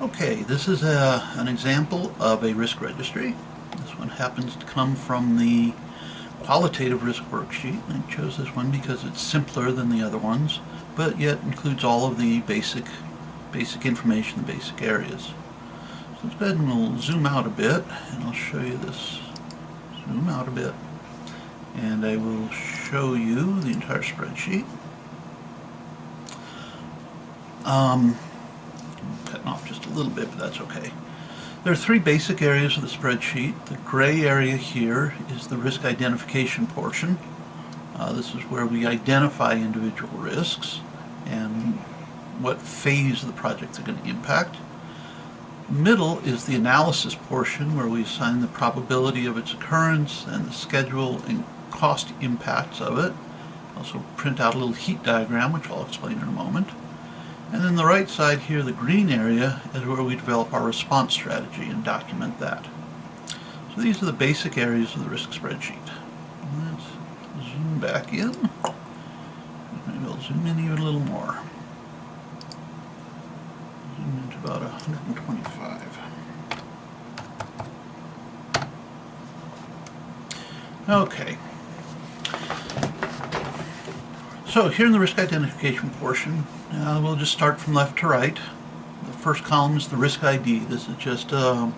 Okay, this is an example of a risk registry. This one happens to come from the qualitative risk worksheet. I chose this one because it's simpler than the other ones, but yet includes all of the basic information, the basic areas. So let's go ahead and we'll zoom out a bit, and I'll show you this. Zoom out a bit, and I will show you the entire spreadsheet. Cutting off just a little bit, but that's okay. There are three basic areas of the spreadsheet. The gray area here is the risk identification portion. This is where we identify individual risks and what phase of the project they're going to impact. Middle is the analysis portion, where we assign the probability of its occurrence and the schedule and cost impacts of it. Also print out a little heat diagram, which I'll explain in a moment. And then the right side here, the green area, is where we develop our response strategy and document that. So these are the basic areas of the risk spreadsheet. Let's zoom back in. Maybe I'll zoom in even a little more. Zoom into about 125. Okay. So here in the risk identification portion, we'll just start from left to right. The first column is the risk ID. This is just a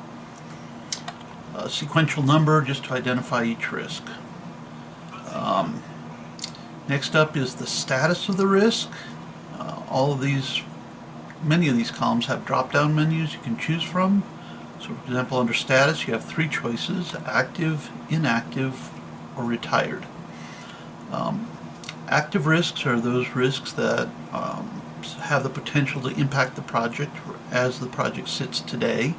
sequential number just to identify each risk. Next up is the status of the risk. Many of these columns have drop-down menus you can choose from. So for example, under status you have three choices: active, inactive, or retired. Active risks are those risks that have the potential to impact the project as the project sits today.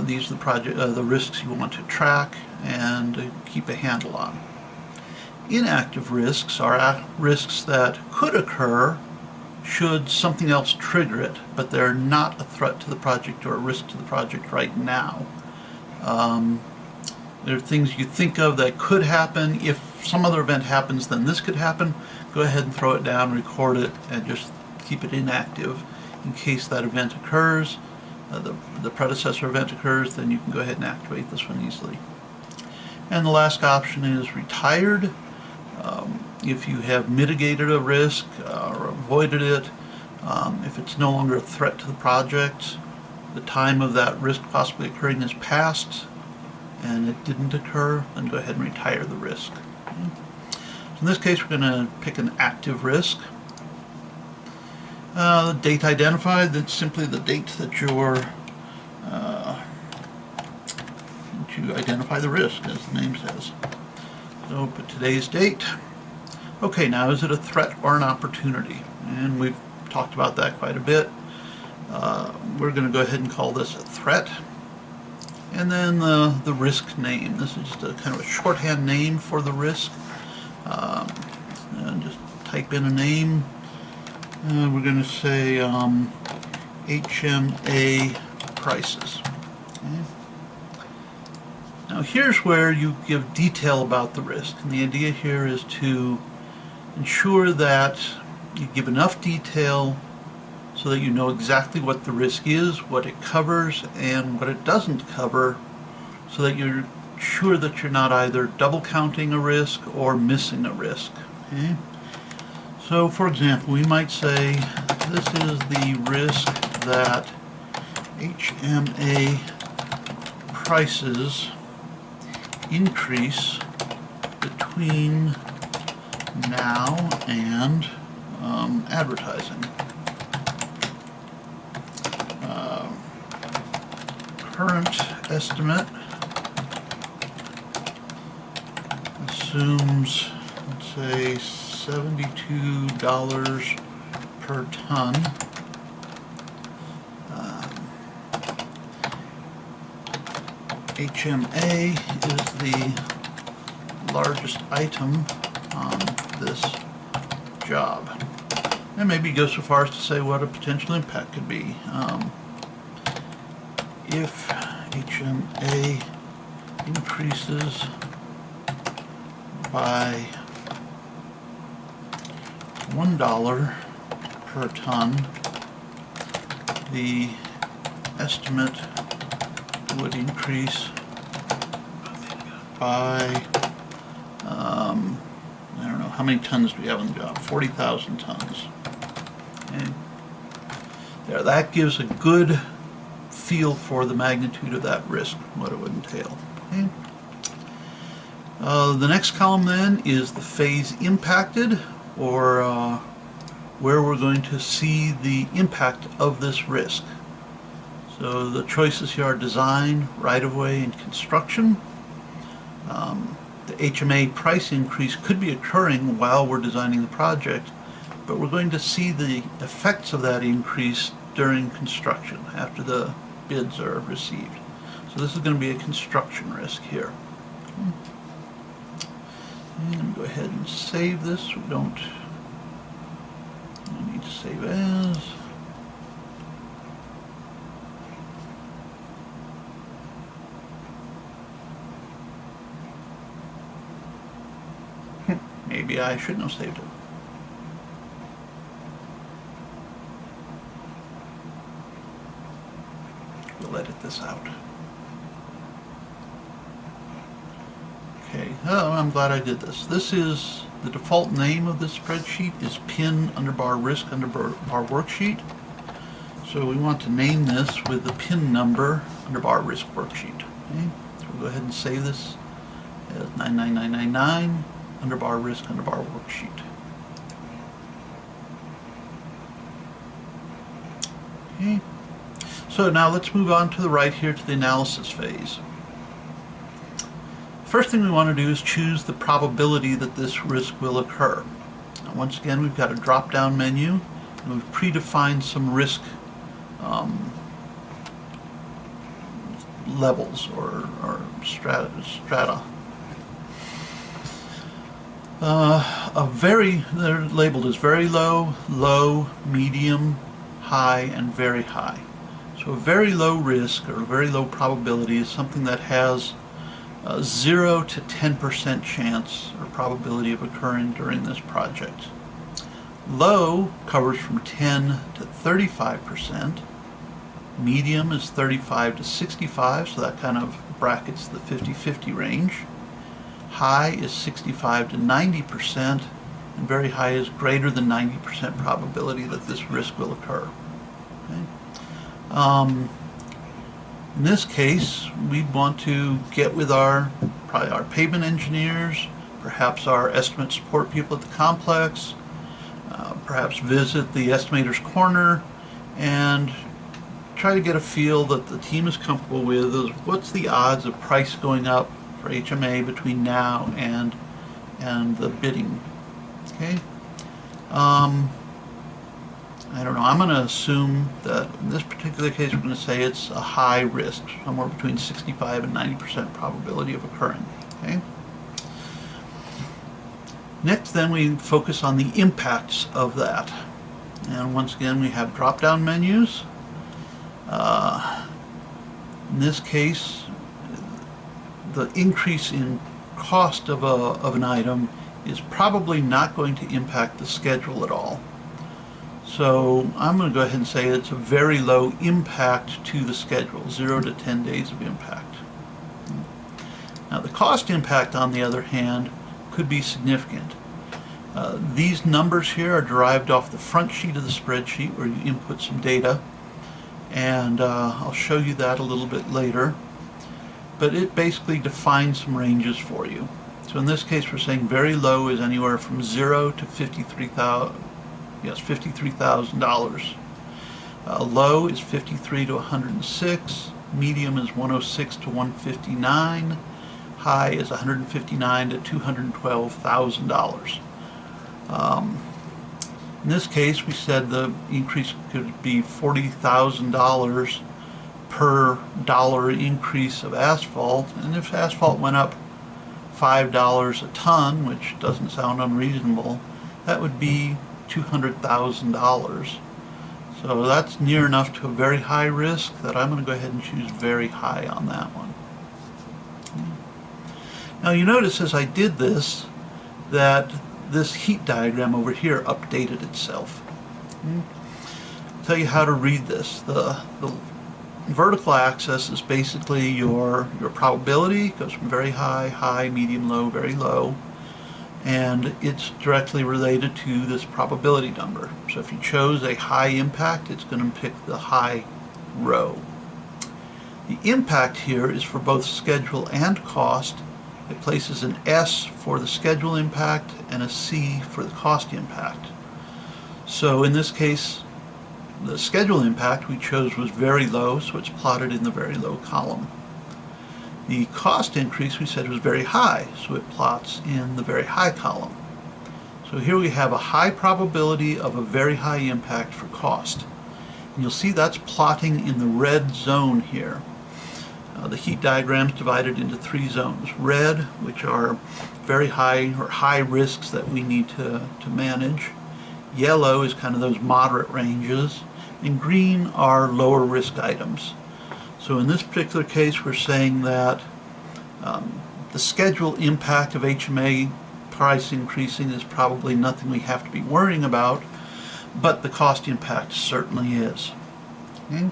These are the risks you want to track and keep a handle on. Inactive risks are risks that could occur should something else trigger it, but they're not a threat to the project or a risk to the project right now. There are things you think of that could happen. If some other event happens, then this could happen. Go ahead and throw it down, record it, and just keep it inactive in case that event occurs. The predecessor event occurs, then you can go ahead and activate this one easily. And the last option is retired. If you have mitigated a risk or avoided it, if it's no longer a threat to the project, the time of that risk possibly occurring is past, and it didn't occur, then go ahead and retire the risk. Okay. So in this case, we're going to pick an active risk. The date identified, that's simply the date that you identify the risk, as the name says. So put today's date. Okay, now is it a threat or an opportunity? And we've talked about that quite a bit. We're going to go ahead and call this a threat. And then the risk name. This is just a kind of a shorthand name for the risk. And just type in a name. We're going to say HMA prices. Okay. Now here's where you give detail about the risk. And the idea here is to ensure that you give enough detail so that you know exactly what the risk is, what it covers, and what it doesn't cover, so that you're sure that you're not either double counting a risk or missing a risk. Okay? So for example, we might say this is the risk that HMA prices increase between now and advertising. Current estimate assumes, let's say, $72 per ton. HMA is the largest item on this job. And maybe go so far as to say what a potential impact could be. If HMA increases by $1 per ton, the estimate would increase by, I don't know, how many tons do we have on the job? 40,000 tons. Okay. There, that gives a good feel for the magnitude of that risk, what it would entail. Okay. The next column then is the phase impacted, or where we're going to see the impact of this risk. So the choices here are design, right-of-way, and construction. The HMA price increase could be occurring while we're designing the project, but we're going to see the effects of that increase during construction, after the bids are received. So this is going to be a construction risk here. And go ahead and save this. We don't need to save as. Maybe I shouldn't have saved it. We'll edit this out. Okay, oh, I'm glad I did this. This is the default name of this spreadsheet is pin underbar risk underbar worksheet. So we want to name this with the pin number underbar risk worksheet. Okay, so we'll go ahead and save this as 99999 underbar risk underbar worksheet. Okay, so now let's move on to the right here to the analysis phase. First thing we want to do is choose the probability that this risk will occur. Now, once again, we've got a drop-down menu, and we've predefined some risk levels or strata. They're labeled as very low, low, medium, high, and very high. So a very low risk or a very low probability is something that has 0 to 10% chance or probability of occurring during this project. Low covers from 10 to 35%. Medium is 35 to 65, so that kind of brackets the 50-50 range. High is 65 to 90%, and very high is greater than 90% probability that this risk will occur. Okay. In this case, we'd want to get with probably our pavement engineers, perhaps our estimate support people at the complex, perhaps visit the estimator's corner, and try to get a feel that the team is comfortable with is what's the odds of price going up for HMA between now and the bidding. Okay. I don't know, I'm going to assume that in this particular case we're going to say it's a high risk, somewhere between 65 and 90% probability of occurring. Okay. Next then we focus on the impacts of that. And once again we have drop-down menus. In this case, the increase in cost of an item is probably not going to impact the schedule at all. So I'm going to go ahead and say it's a very low impact to the schedule, 0 to 10 days of impact. Now the cost impact, on the other hand, could be significant. These numbers here are derived off the front sheet of the spreadsheet where you input some data, and I'll show you that a little bit later. But it basically defines some ranges for you. So in this case we're saying very low is anywhere from 0 to $53,000. Low is 53 to 106. Medium is 106 to 159. High is 159 to $212,000. In this case, we said the increase could be $40,000 per dollar increase of asphalt, and if asphalt went up $5 a ton, which doesn't sound unreasonable, that would be $200,000. So that's near enough to a very high risk that I'm going to go ahead and choose very high on that one. Now you notice as I did this that this heat diagram over here updated itself. I'll tell you how to read this. The vertical axis is basically your probability. It goes from very high, high, medium, low, very low. And it's directly related to this probability number. So if you chose a high impact, it's going to pick the high row. The impact here is for both schedule and cost. It places an S for the schedule impact and a C for the cost impact. So in this case, the schedule impact we chose was very low, so it's plotted in the very low column. The cost increase we said was very high, so it plots in the very high column. So here we have a high probability of a very high impact for cost. And you'll see that's plotting in the red zone here. The heat diagram is divided into 3 zones. Red, which are very high or high risks that we need to manage. Yellow is kind of those moderate ranges. And green are lower risk items. So in this particular case, we're saying that the schedule impact of HMA price increasing is probably nothing we have to be worrying about, but the cost impact certainly is. Okay.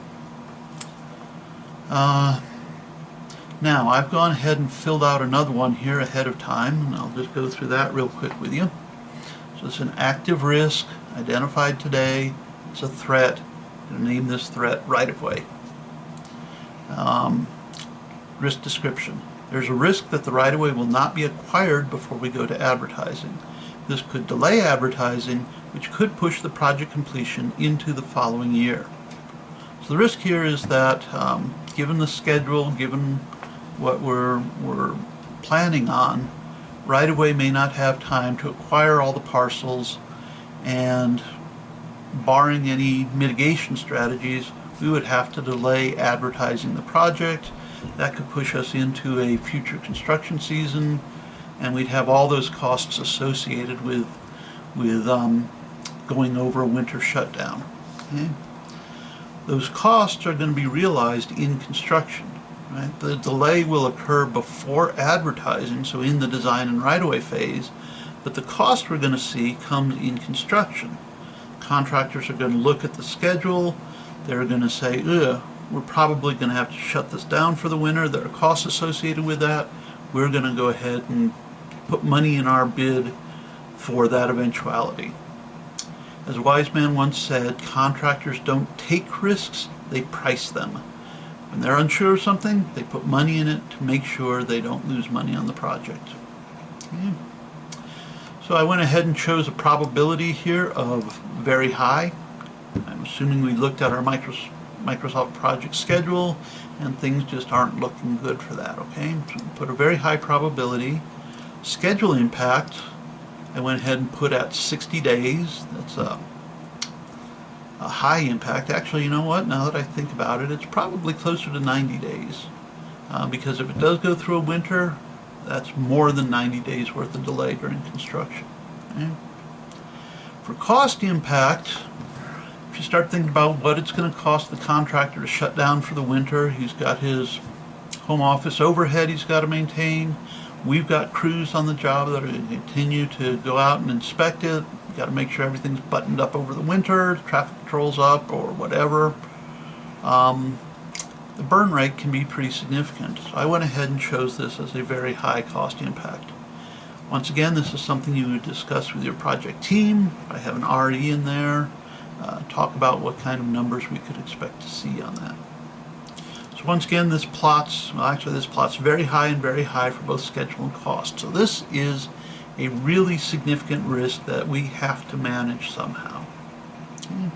Now, I've gone ahead and filled out another one here ahead of time, and I'll just go through that real quick with you. So it's an active risk identified today. It's a threat. I'm going to name this threat right-of-way. Risk description. There's a risk that the right-of-way will not be acquired before we go to advertising. This could delay advertising, which could push the project completion into the following year. So the risk here is that given the schedule, given what we're planning on, right-of-way may not have time to acquire all the parcels, and barring any mitigation strategies, we would have to delay advertising the project. That could push us into a future construction season, and we'd have all those costs associated with going over a winter shutdown. Okay? Those costs are going to be realized in construction. Right? The delay will occur before advertising, so in the design and right-of-way phase, but the cost we're going to see comes in construction. Contractors are going to look at the schedule. They're going to say, we're probably going to have to shut this down for the winter. There are costs associated with that. We're going to go ahead and put money in our bid for that eventuality. As a wise man once said, contractors don't take risks, they price them. When they're unsure of something, they put money in it to make sure they don't lose money on the project. Okay. So I went ahead and chose a probability here of very high. I'm assuming we looked at our Microsoft project schedule, and things just aren't looking good for that. Okay, so put a very high probability. Schedule impact, I went ahead and put at 60 days. That's a high impact. Actually, you know what? Now that I think about it, it's probably closer to 90 days. Because if it does go through a winter, that's more than 90 days worth of delay during construction. Okay? For cost impact, if you start thinking about what it's going to cost the contractor to shut down for the winter, he's got his home office overhead he's got to maintain. We've got crews on the job that are going to continue to go out and inspect it. We've got to make sure everything's buttoned up over the winter, traffic control's up, or whatever. The burn rate can be pretty significant. So I went ahead and chose this as a very high cost impact. Once again, this is something you would discuss with your project team. I have an RE in there. Talk about what kind of numbers we could expect to see on that. So once again, this plots, well, actually this plots very high and very high for both schedule and cost. So this is a really significant risk that we have to manage somehow. Okay.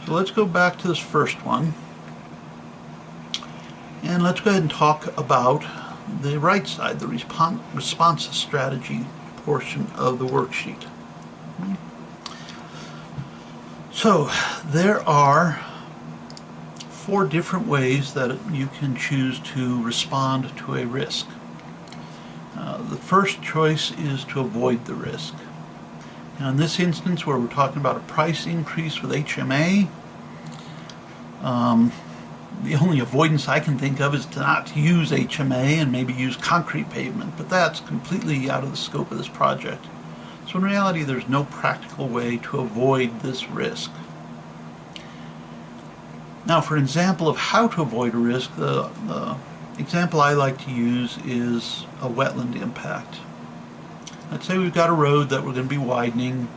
So let's go back to this first one. And let's go ahead and talk about the right side, the response strategy portion of the worksheet. Okay. So there are 4 different ways that you can choose to respond to a risk. The first choice is to avoid the risk. Now in this instance, where we're talking about a price increase with HMA, the only avoidance I can think of is to not use HMA and maybe use concrete pavement, but that's completely out of the scope of this project. So in reality, there's no practical way to avoid this risk. Now, for an example of how to avoid a risk, the example I like to use is a wetland impact. Let's say we've got a road that we're going to be widening,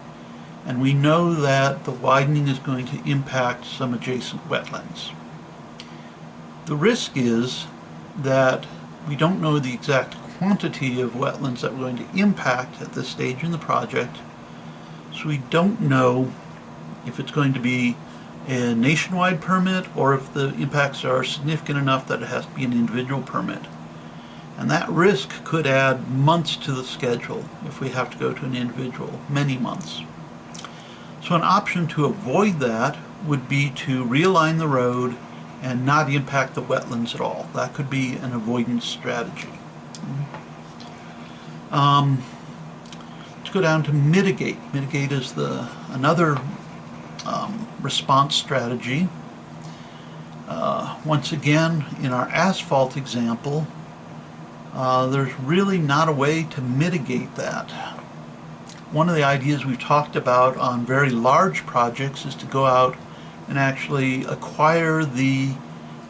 and we know that the widening is going to impact some adjacent wetlands. The risk is that we don't know the exact quantity of wetlands that we're going to impact at this stage in the project, so we don't know if it's going to be a nationwide permit or if the impacts are significant enough that it has to be an individual permit. And that risk could add months to the schedule if we have to go to an individual, many months. So an option to avoid that would be to realign the road and not impact the wetlands at all. That could be an avoidance strategy. Let's go down to mitigate. Mitigate is another response strategy. Once again, in our asphalt example, there's really not a way to mitigate that. One of the ideas we've talked about on very large projects is to go out and actually acquire the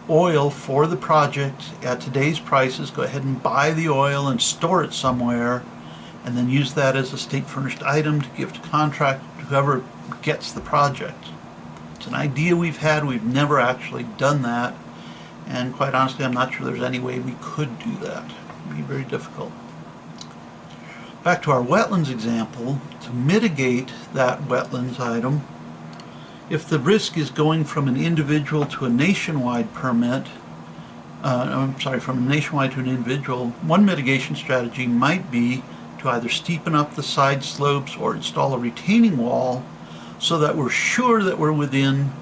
oil for the project at today's prices, go ahead and buy the oil and store it somewhere, and then use that as a state furnished item to give to contract to whoever gets the project. It's an idea we've had, we've never actually done that, and quite honestly I'm not sure there's any way we could do that. It would be very difficult. Back to our wetlands example, to mitigate that wetlands item, if the risk is going from an individual to a nationwide permit, from a nationwide to an individual, one mitigation strategy might be to either steepen up the side slopes or install a retaining wall so that we're sure that we're within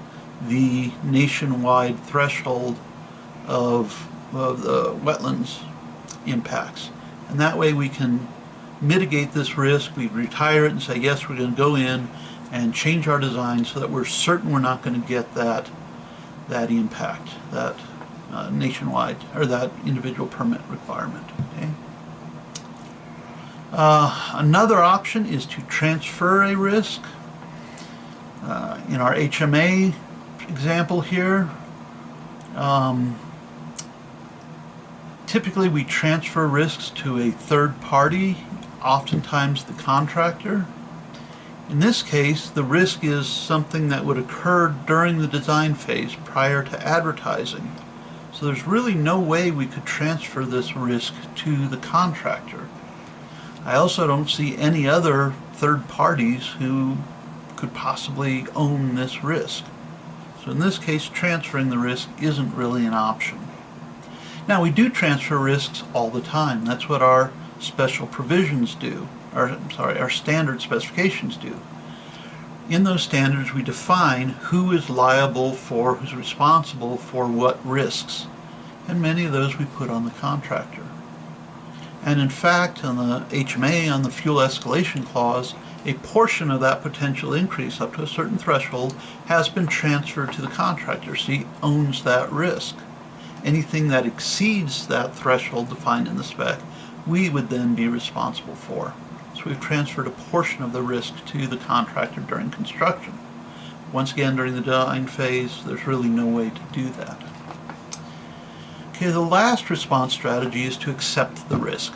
the nationwide threshold of the wetlands impacts. And that way we can mitigate this risk. We retire it and say, yes, we're going to go in and change our design so that we're certain we're not going to get that impact, that nationwide or that individual permit requirement. Okay. Another option is to transfer a risk. In our HMA example here, typically we transfer risks to a third party, oftentimes the contractor. In this case, the risk is something that would occur during the design phase prior to advertising. So there's really no way we could transfer this risk to the contractor. I also don't see any other third parties who could possibly own this risk. So in this case, transferring the risk isn't really an option. Now, we do transfer risks all the time. That's what our special provisions do. Our standard specifications do. In those standards we define who is liable for, who's responsible for what risks, and many of those we put on the contractor. And in fact, on the HMA, on the fuel escalation clause, a portion of that potential increase up to a certain threshold has been transferred to the contractor, so he owns that risk. Anything that exceeds that threshold defined in the spec, we would then be responsible for. So we've transferred a portion of the risk to the contractor during construction. Once again, during the design phase, there's really no way to do that. Okay, the last response strategy is to accept the risk.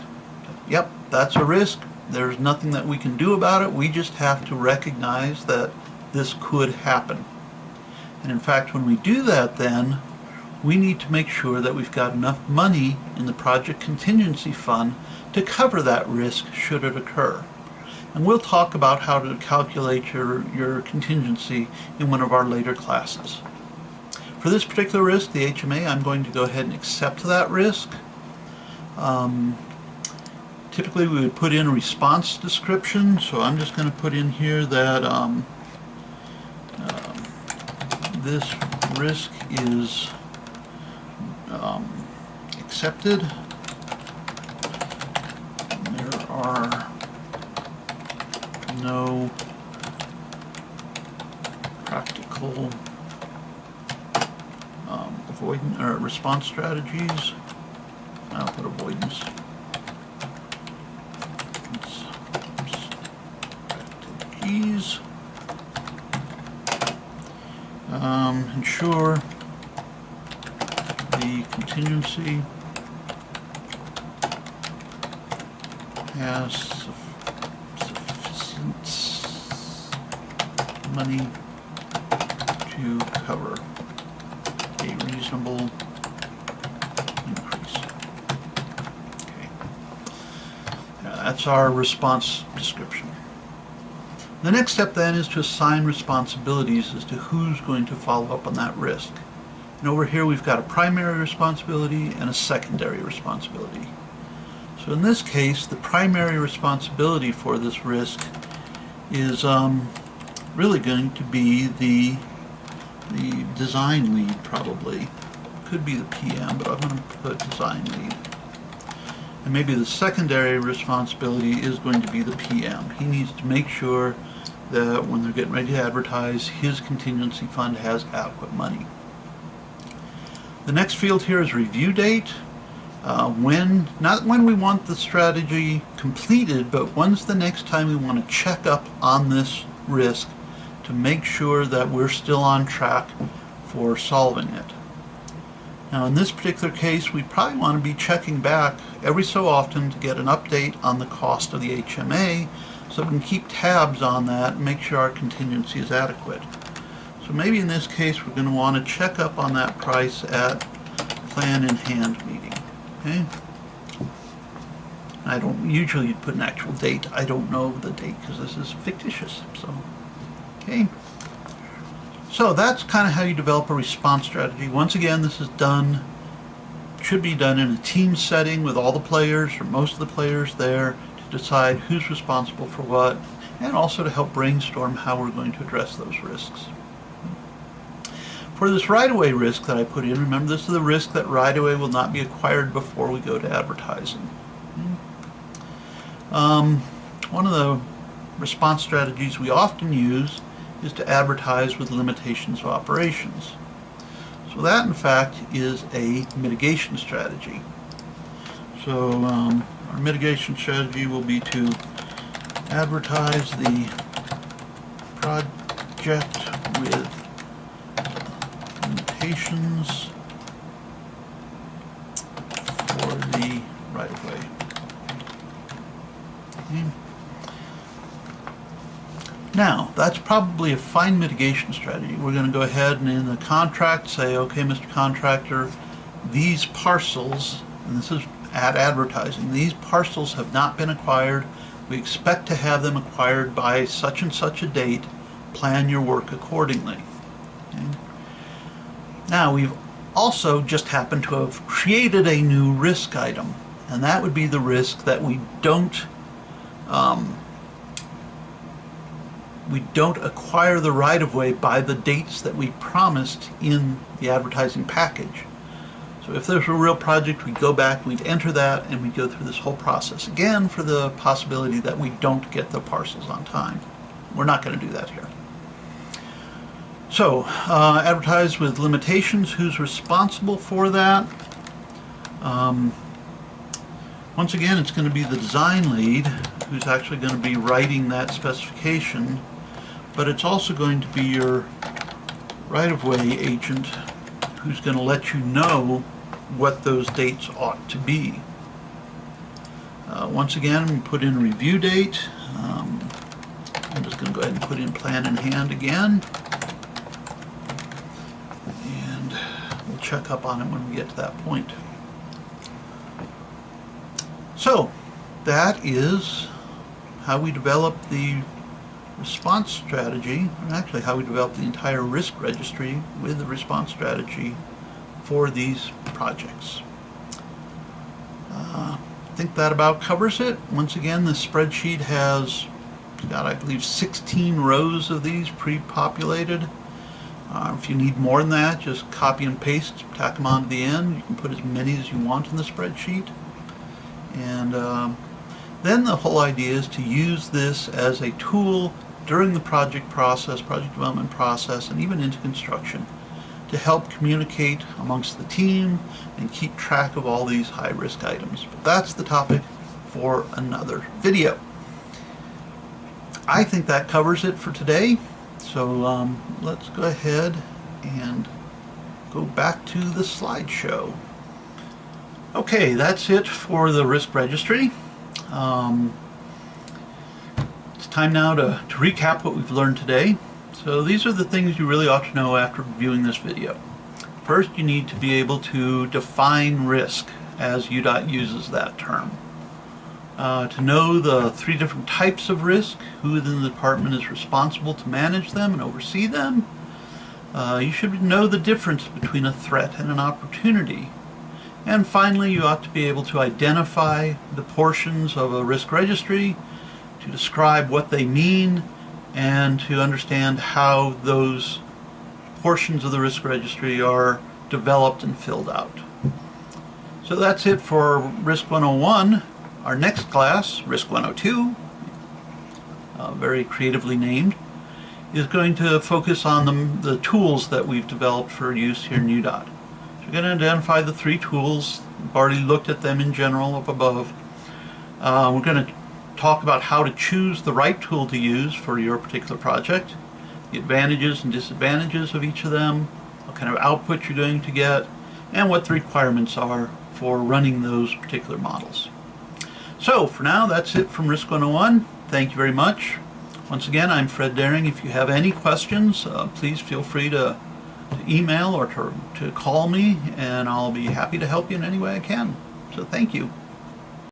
Yep, that's a risk. There's nothing that we can do about it. We just have to recognize that this could happen. And in fact, when we do that, then we need to make sure that we've got enough money in the project contingency fund to cover that risk should it occur. And we'll talk about how to calculate your contingency in one of our later classes. For this particular risk, the HMA, I'm going to go ahead and accept that risk. Typically we would put in a response description, so I'm just going to put in here that this risk is accepted. There are no practical avoidance or response strategies. I'll put avoidance. Strategies. Ensure the contingency has sufficient money to cover a reasonable increase. Okay. Now that's our response description. The next step then is to assign responsibilities as to who's going to follow up on that risk. And over here we've got a primary responsibility and a secondary responsibility. So in this case, the primary responsibility for this risk is really going to be the design lead, probably. Could be the PM, but I'm going to put design lead. And maybe the secondary responsibility is going to be the PM. He needs to make sure that when they're getting ready to advertise, his contingency fund has adequate money. The next field here is review date. Not when we want the strategy completed, but when's the next time we want to check up on this risk to make sure that we're still on track for solving it. Now in this particular case, we probably want to be checking back every so often to get an update on the cost of the HMA so we can keep tabs on that and make sure our contingency is adequate. So maybe in this case we're going to want to check up on that price at plan in hand meeting. Okay. I don't usually put an actual date. I don't know the date because this is fictitious. So, okay. So that's kind of how you develop a response strategy. Once again, this is done, should be done in a team setting with all the players or most of the players there to decide who's responsible for what, and also to help brainstorm how we're going to address those risks. For this right-of-way risk that I put in, remember this is the risk that right-of-way will not be acquired before we go to advertising. One of the response strategies we often use is to advertise with limitations of operations. So that in fact is a mitigation strategy. So our mitigation strategy will be to advertise the project with limitations for the right-of-way. Okay. Now, that's probably a fine mitigation strategy. We're going to go ahead and in the contract say, okay, Mr. Contractor, these parcels, and this is at advertising, these parcels have not been acquired. We expect to have them acquired by such and such a date. Plan your work accordingly. Okay. Now, we've also just happened to have created a new risk item, and that would be the risk that we don't acquire the right-of-way by the dates that we promised in the advertising package. So if there's a real project, we'd go back, we'd enter that, and we'd go through this whole process again for the possibility that we don't get the parcels on time. We're not going to do that here. So, advertise with limitations. Who's responsible for that? Once again, it's going to be the design lead who's actually going to be writing that specification, but it's also going to be your right-of-way agent who's going to let you know what those dates ought to be. Once again, we put in review date. I'm just going to go ahead and put in plan in hand again. And we'll check up on it when we get to that point. So, that is how we develop the response strategy, and actually how we develop the entire risk registry with the response strategy for these projects. I think that about covers it. Once again, the spreadsheet has got, I believe, 16 rows of these pre-populated. If you need more than that, just copy and paste, tack them on to the end. You can put as many as you want in the spreadsheet. And then the whole idea is to use this as a tool during the project process, project development process, and even into construction to help communicate amongst the team and keep track of all these high-risk items. But that's the topic for another video. I think that covers it for today. So let's go ahead and go back to the slideshow. Okay, that's it for the risk registry. It's time now to recap what we've learned today. So these are the things you really ought to know after viewing this video. First, you need to be able to define risk, as UDOT uses that term. To know the 3 different types of risk, who within the department is responsible to manage them and oversee them. You should know the difference between a threat and an opportunity. And finally, you ought to be able to identify the portions of a risk registry, to describe what they mean, and to understand how those portions of the risk registry are developed and filled out. So that's it for Risk 101. Our next class, Risk 102, very creatively named, is going to focus on the tools that we've developed for use here in UDOT. So we're going to identify the 3 tools. We've already looked at them in general up above. We're going to talk about how to choose the right tool to use for your particular project, the advantages and disadvantages of each of them, what kind of output you're going to get, and what the requirements are for running those particular models. So for now, that's it from Risk 101. Thank you very much. Once again, I'm Fred Daring. If you have any questions, please feel free to email or to call me, and I'll be happy to help you in any way I can. So thank you.